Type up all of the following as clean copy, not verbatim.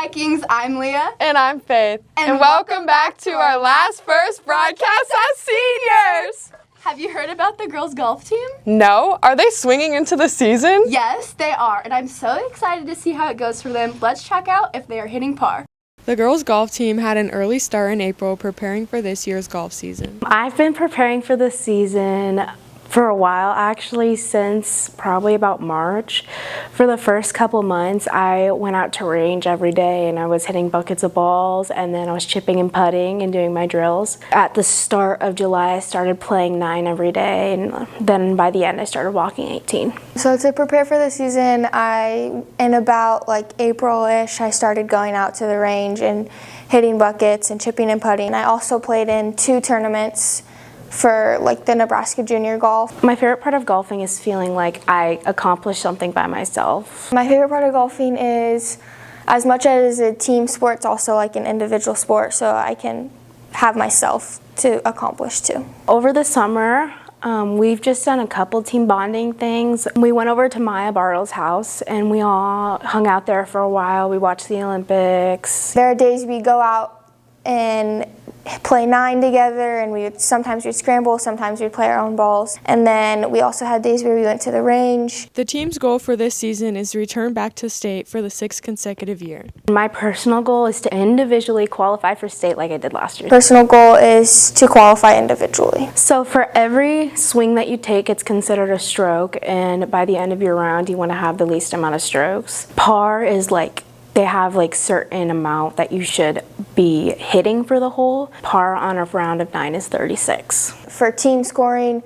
Vikings, I'm Leah. And I'm Faith. And welcome back to our first broadcast as seniors. Have you heard about the girls' golf team? No. Are they swinging into the season? Yes, they are. And I'm so excited to see how it goes for them. Let's check out if they are hitting par. The girls' golf team had an early start in April preparing for this year's golf season. I've been preparing for the season for a while, actually, since probably about March. For the first couple months, I went out to range every day and I was hitting buckets of balls, and then I was chipping and putting and doing my drills. At the start of July, I started playing 9 every day, and then by the end, I started walking 18. So to prepare for the season, in about April-ish, I started going out to the range and hitting buckets and chipping and putting. I also played in 2 tournaments for the Nebraska Junior Golf. My favorite part of golfing is feeling like I accomplished something by myself. My favorite part of golfing is, as much as a team sport, it's also like an individual sport, so I can have myself to accomplish too. Over the summer, we've just done a couple team bonding things. We went over to Maya Bartle's house and we all hung out there for a while. We watched the Olympics. There are days we go out and play 9 together, and sometimes we'd scramble, sometimes we'd play our own balls. And then we also had days where we went to the range. The team's goal for this season is to return back to state for the 6th consecutive year. My personal goal is to individually qualify for state like I did last year. Personal goal is to qualify individually. So for every swing that you take, it's considered a stroke, and by the end of your round, you want to have the least amount of strokes. Par is they have certain amount that you should be hitting for the hole. Par on a round of 9 is 36. For team scoring,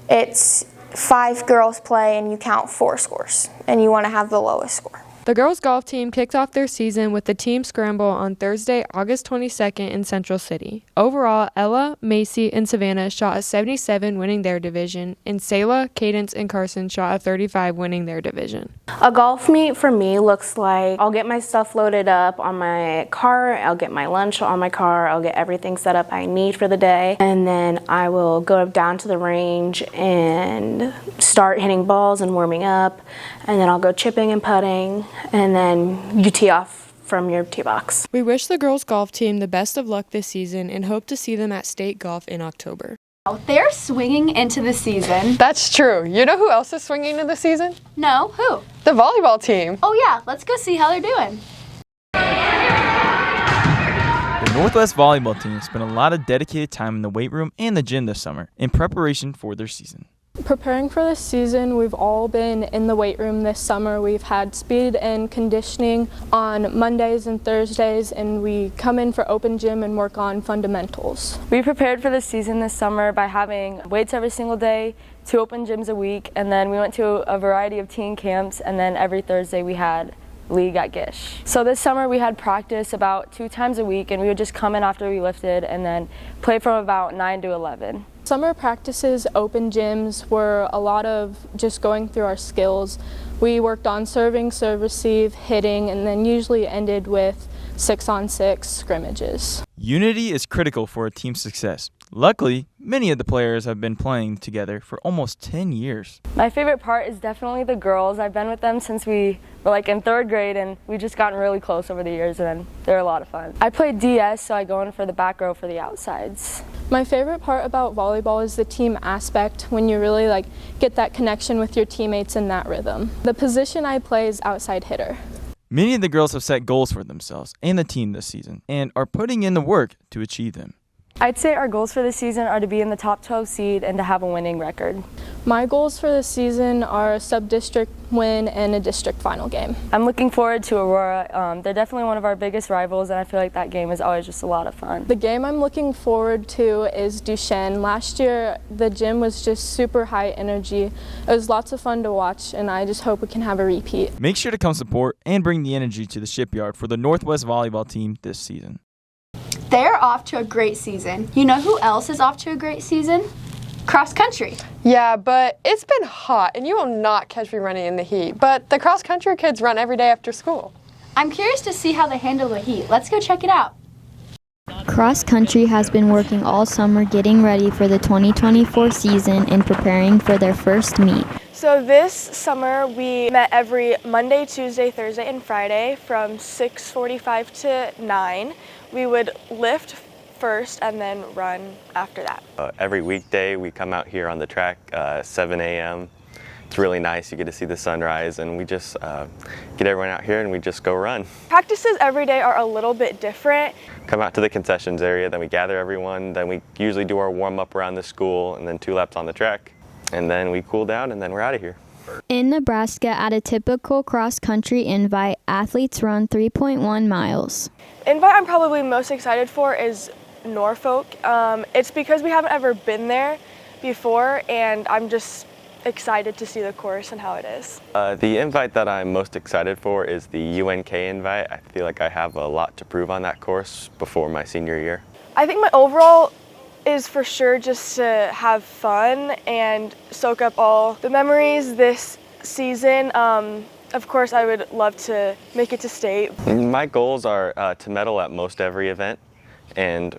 it's 5 girls play and you count 4 scores, and you want to have the lowest score. The girls' golf team kicked off their season with the team scramble on Thursday, August 22nd in Central City. Overall, Ella, Macy, and Savannah shot a 77 winning their division, and Selah, Cadence, and Carson shot a 35 winning their division. A golf meet for me looks like I'll get my stuff loaded up on my car, I'll get my lunch on my car, I'll get everything set up I need for the day, and then I will go down to the range and start hitting balls and warming up, and then I'll go chipping and putting, and then you tee off from your tee box. We wish the girls' golf team the best of luck this season and hope to see them at state golf in October. They're swinging into the season. That's true. You know who else is swinging into the season? No, who? The volleyball team. Oh yeah, let's go see how they're doing. The Northwest Volleyball team spent a lot of dedicated time in the weight room and the gym this summer in preparation for their season. Preparing for this season, we've all been in the weight room this summer. We've had speed and conditioning on Mondays and Thursdays, and we come in for open gym and work on fundamentals. We prepared for the season this summer by having weights every single day, 2 open gyms a week, and then we went to a variety of teen camps, and then every Thursday we had league at Gish. So this summer we had practice about 2 times a week, and we would just come in after we lifted and then play from about 9 to 11. Summer practices, open gyms, were a lot of just going through our skills. We worked on serving, serve, receive, hitting, and then usually ended with 6-on-6 scrimmages. Unity is critical for a team's success. Luckily, many of the players have been playing together for almost 10 years. My favorite part is definitely the girls. I've been with them since we were in 3rd grade, and we've just gotten really close over the years, and they're a lot of fun. I play DS, so I go in for the back row for the outsides. My favorite part about volleyball is the team aspect, when you really get that connection with your teammates in that rhythm. The position I play is outside hitter. Many of the girls have set goals for themselves and the team this season and are putting in the work to achieve them. I'd say our goals for this season are to be in the top 12 seed and to have a winning record. My goals for this season are a sub-district win and a district final game. I'm looking forward to Aurora. They're definitely one of our biggest rivals, and I feel like that game is always just a lot of fun. The game I'm looking forward to is Duchesne. Last year, the gym was just super high energy. It was lots of fun to watch, and I just hope we can have a repeat. Make sure to come support and bring the energy to the shipyard for the Northwest Volleyball team this season. They're off to a great season. You know who else is off to a great season? Cross country. Yeah, but it's been hot, and you will not catch me running in the heat. But the cross country kids run every day after school. I'm curious to see how they handle the heat. Let's go check it out. Cross country has been working all summer getting ready for the 2024 season and preparing for their first meet. So this summer we met every Monday, Tuesday, Thursday, and Friday from 6:45 to 9. We would lift first and then run after that. Every weekday we come out here on the track 7 a.m. It's really nice. You get to see the sunrise, and we just get everyone out here and we just go run. Practices every day are a little bit different. Come out to the concessions area, then we gather everyone, then we usually do our warm-up around the school, and then 2 laps on the track. And then we cool down, and then we're out of here. In Nebraska, at a typical cross-country invite, athletes run 3.1 miles. Invite I'm probably most excited for is Norfolk. It's because we haven't ever been there before, and I'm just excited to see the course and how it is. The invite that I'm most excited for is the UNK invite. I feel like I have a lot to prove on that course before my senior year. I think my overall is for sure just to have fun and soak up all the memories this season. Of course, I would love to make it to state. My goals are to medal at most every event and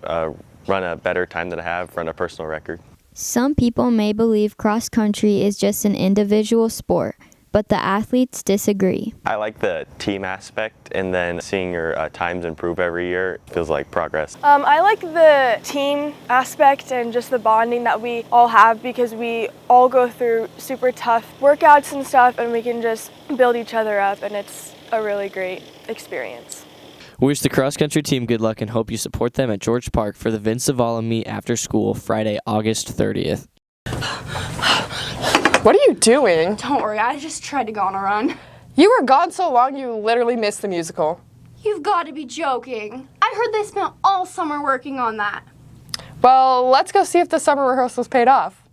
run a better time than I have, run a personal record. Some people may believe cross-country is just an individual sport, but the athletes disagree. I like the team aspect, and then seeing your times improve every year feels like progress. I like the team aspect and just the bonding that we all have, because we all go through super tough workouts and stuff, and we can just build each other up, and it's a really great experience. We wish the cross-country team good luck and hope you support them at George Park for the Vince Zavala meet after school Friday, August 30th. What are you doing? Don't worry, I just tried to go on a run. You were gone so long you literally missed the musical. You've got to be joking. I heard they spent all summer working on that. Well, let's go see if the summer rehearsals paid off.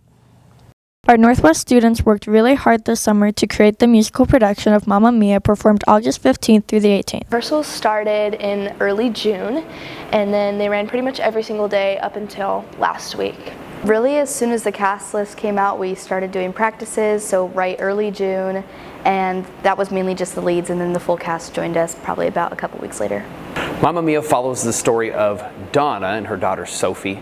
Our Northwest students worked really hard this summer to create the musical production of Mamma Mia, performed August 15th through the 18th. Rehearsals started in early June, and then they ran pretty much every single day up until last week. Really, as soon as the cast list came out, we started doing practices, so right early June, and that was mainly just the leads, and then the full cast joined us probably about a couple weeks later. Mamma Mia follows the story of Donna and her daughter Sophie.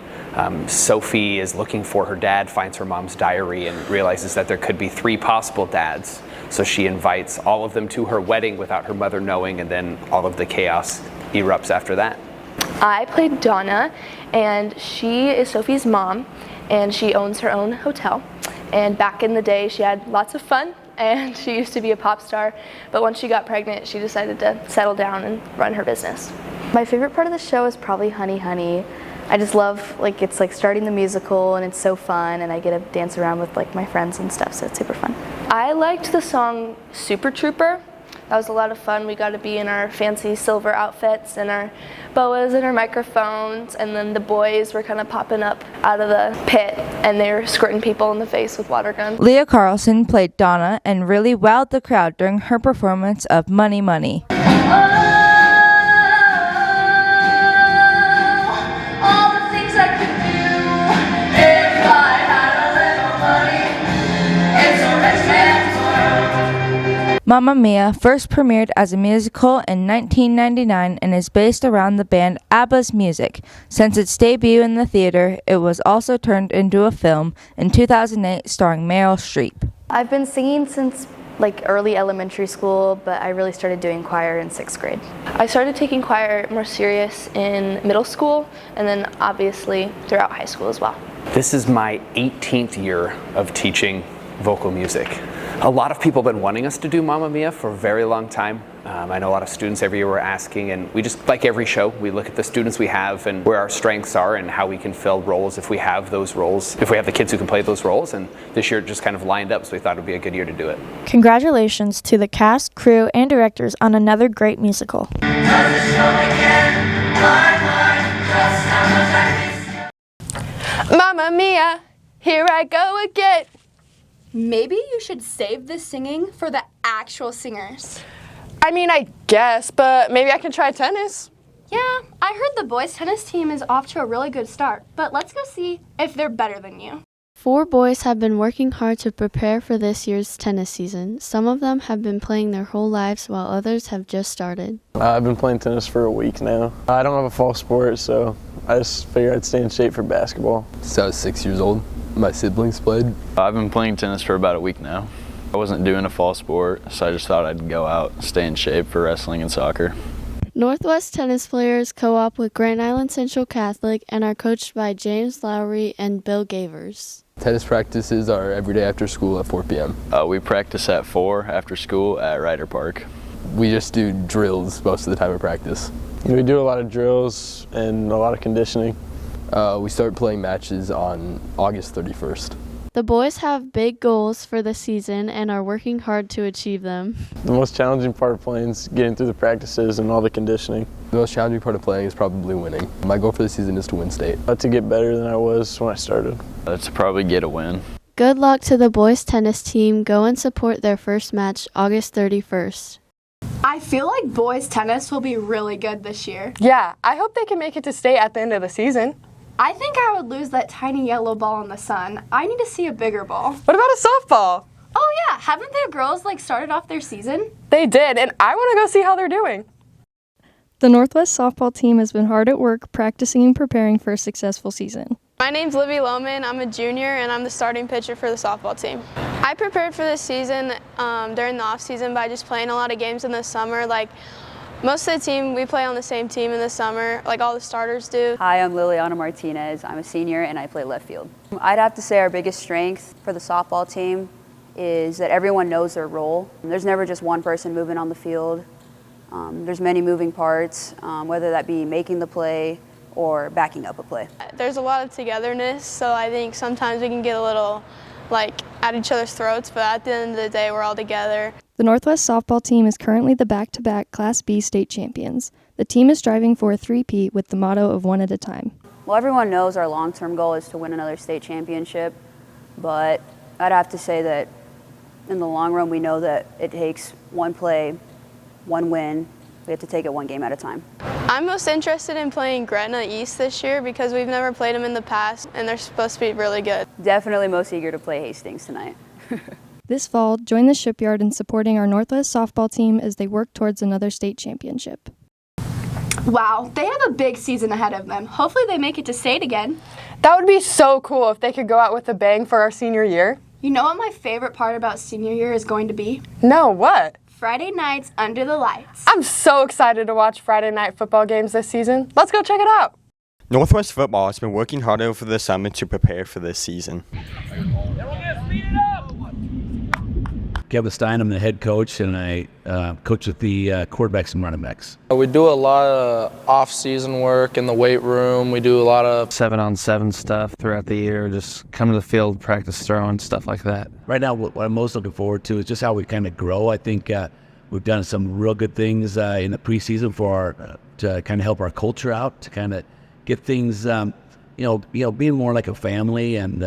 Sophie is looking for her dad, finds her mom's diary, and realizes that there could be 3 possible dads. So she invites all of them to her wedding without her mother knowing, and then all of the chaos erupts after that. I played Donna, and she is Sophie's mom, and she owns her own hotel. And back in the day, she had lots of fun, and she used to be a pop star, but once she got pregnant, she decided to settle down and run her business. My favorite part of the show is probably Honey Honey. I just love, it's like starting the musical, and it's so fun, and I get to dance around with my friends and stuff, so it's super fun. I liked the song Super Trooper. That was a lot of fun. We got to be in our fancy silver outfits and our boas and our microphones, and then the boys were kind of popping up out of the pit, and they were squirting people in the face with water guns. Leah Carlson played Donna and really wowed the crowd during her performance of Money Money. Mamma Mia first premiered as a musical in 1999 and is based around the band ABBA's music. Since its debut in the theater, it was also turned into a film in 2008 starring Meryl Streep. I've been singing since early elementary school, but I really started doing choir in 6th grade. I started taking choir more serious in middle school, and then obviously throughout high school as well. This is my 18th year of teaching vocal music. A lot of people have been wanting us to do Mamma Mia for a very long time. I know a lot of students every year were asking, and we just, like every show, we look at the students we have and where our strengths are and how we can fill roles if we have those roles, if we have the kids who can play those roles, and this year it just kind of lined up, so we thought it would be a good year to do it. Congratulations to the cast, crew, and directors on another great musical. Mamma Mia, here I go again. Maybe you should save the singing for the actual singers. I mean, I guess, but maybe I can try tennis. Yeah, I heard the boys' tennis team is off to a really good start, but let's go see if they're better than you. 4 boys have been working hard to prepare for this year's tennis season. Some of them have been playing their whole lives, while others have just started. I've been playing tennis for a week now. I don't have a fall sport, so I just figured I'd stay in shape for basketball. Since I was 6 years old, my siblings played. I've been playing tennis for about a week now. I wasn't doing a fall sport, so I just thought I'd go out, stay in shape for wrestling and soccer. Northwest tennis players co-op with Grand Island Central Catholic and are coached by James Lowry and Bill Gavers. Tennis practices are every day after school at 4 p.m. We practice at 4 after school at Ryder Park. We just do drills most of the time of practice. We do a lot of drills and a lot of conditioning. We start playing matches on August 31st. The boys have big goals for the season and are working hard to achieve them. The most challenging part of playing is getting through the practices and all the conditioning. The most challenging part of playing is probably winning. My goal for the season is to win state. To get better than I was when I started. To probably get a win. Good luck to the boys tennis team. Go and support their first match August 31st. I feel like boys tennis will be really good this year. Yeah, I hope they can make it to state at the end of the season. I think I would lose that tiny yellow ball in the sun. I need to see a bigger ball. What about a softball? Oh yeah, haven't the girls started off their season? They did, and I want to go see how they're doing. The Northwest softball team has been hard at work practicing and preparing for a successful season. My name's Libby Lohman. I'm a junior and I'm the starting pitcher for the softball team. I prepared for this season during the off season by just playing a lot of games in the summer. Most of the team, we play on the same team in the summer, like all the starters do. Hi, I'm Liliana Martinez. I'm a senior and I play left field. I'd have to say our biggest strength for the softball team is that everyone knows their role. There's never just one person moving on the field. There's many moving parts, whether that be making the play or backing up a play. There's a lot of togetherness, so I think sometimes we can get a little at each other's throats, but at the end of the day, we're all together. The Northwest softball team is currently the back-to-back Class B state champions. The team is striving for a three-peat with the motto of one at a time. Well, everyone knows our long-term goal is to win another state championship, but I'd have to say that in the long run, we know that it takes one play, one win. We have to take it one game at a time. I'm most interested in playing Gretna East this year because we've never played them in the past and they're supposed to be really good. Definitely most eager to play Hastings tonight. This fall, join the Shipyard in supporting our Northwest softball team as they work towards another state championship. Wow, they have a big season ahead of them. Hopefully they make it to state again. That would be so cool if they could go out with a bang for our senior year. You know what my favorite part about senior year is going to be? No, what? Friday nights under the lights. I'm so excited to watch Friday night football games this season. Let's go check it out. Northwest football has been working hard over the summer to prepare for this season. Kevin Stein, I'm the head coach, and I coach with the quarterbacks and running backs. We do a lot of off-season work in the weight room. We do a lot of 7-on-7 stuff throughout the year, just come to the field, practice throwing, stuff like that. Right now, what I'm most looking forward to is just how we kind of grow. I think we've done some real good things in the preseason to kind of help our culture out, to kind of get things, being more like a family and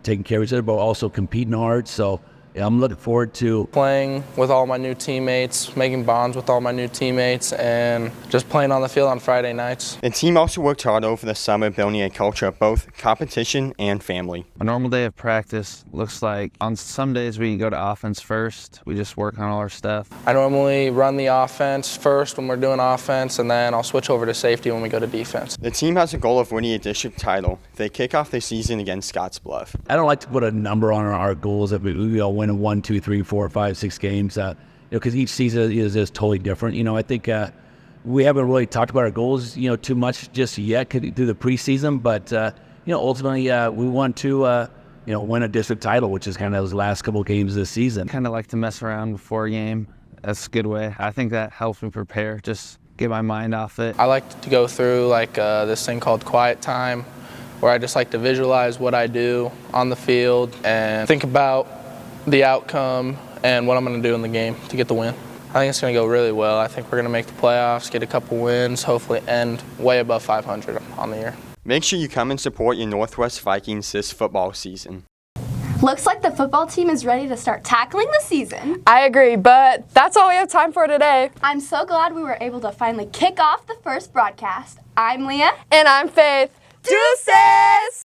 taking care of each other, but also competing hard. So I'm looking forward to playing with all my new teammates, making bonds with all my new teammates, and just playing on the field on Friday nights. The team also worked hard over the summer building a culture of both competition and family. A normal day of practice looks like on some days we go to offense first. We just work on all our stuff. I normally run the offense first when we're doing offense, and then I'll switch over to safety when we go to defense. The team has a goal of winning a district title. They kick off their season against Scottsbluff. I don't like to put a number on our goals if we win 1, 2, 3, 4, 5, 6 games, because each season is totally different. I think we haven't really talked about our goals, too much just yet through the preseason, but ultimately we want to win a district title, which is kind of those last couple games this season. Kind of like to mess around before a game. That's a good way. I think that helps me prepare, just get my mind off it. I like to go through this thing called quiet time, where I just like to visualize what I do on the field and think about the outcome and what I'm going to do in the game to get the win. I think it's going to go really well. I think we're going to make the playoffs, get a couple wins, hopefully end way above 500 on the year. Make sure you come and support your Northwest Vikings this football season. Looks like the football team is ready to start tackling the season. I agree, but that's all we have time for today. I'm so glad we were able to finally kick off the first broadcast. I'm Leah. And I'm Faith. Deuces!